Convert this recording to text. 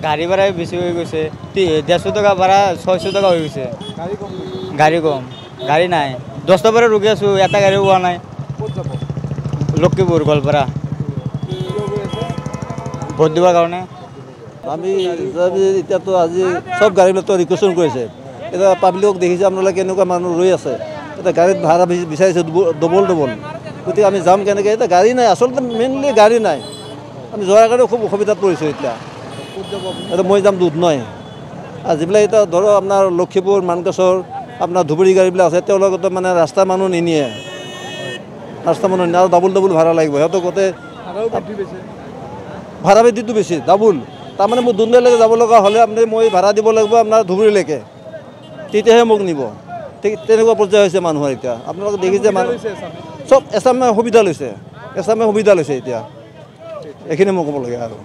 গাড়ী ভাড়া বেছি হৈ গৈছে 150 টাকা ভাড়া 600 টাকা হৈ গৈছে গাড়ী কম গাড়ী নাই 10টা পৰা ৰখি আছো এটা গাড়ীও পোৱা নাই লক্ষীপুৰ গোৱালপাৰা ভোট দিবৰ কাৰণে আমি এতিয়াতো আজি সব গাড়ীবিলাকতো ৰিকুৱেশ্যন কৰিছে এতিয়া পাব্লিকক দেখিছে আপোনালোকে কেনেকুৱা মানুহ ৰৈ আছে এতিয়া গাড়ীত ভাড়া বিচাৰিছে ডবল গতিকে আমি যাম কেনেকৈ এতিয়া গাড়ী নাই আচলতে মেইনলি গাড়ী নাই আমি যোৱাৰ কাৰণে খুব অসুবিধাত পৰিছোঁ এতিয়া মই যাম দুধনৈ আৰু যিবিলাক এতিয়া ধৰক আপোনাৰ লক্ষীপুৰ মানকাছৰ আপোনাৰ ধুবুৰী গাড়ীবিলাক আছে তেওঁলোকতো মানে ৰাস্তা মানুহ নিনিয়ে আৰু ডাবল ভাড়া লাগিব সিহঁতক গোটেই ভাড়া বৃদ্ধিটো বেছি ডাবল তাৰমানে মোৰ দুধনৈলৈকে যাব লগা হ'লে আপুনি মই ভাড়া দিব লাগিব আপোনাৰ ধুবুৰীলৈকে তেতিয়াহে মোক নিব ঠিক তেনেকুৱা পৰ্যায় হৈছে মানুহৰ এতিয়া আপোনালোকে দেখিছে মানুহ চব এছামে সুবিধা লৈছে এতিয়া এইখিনি মই ক'ব লাগে আৰু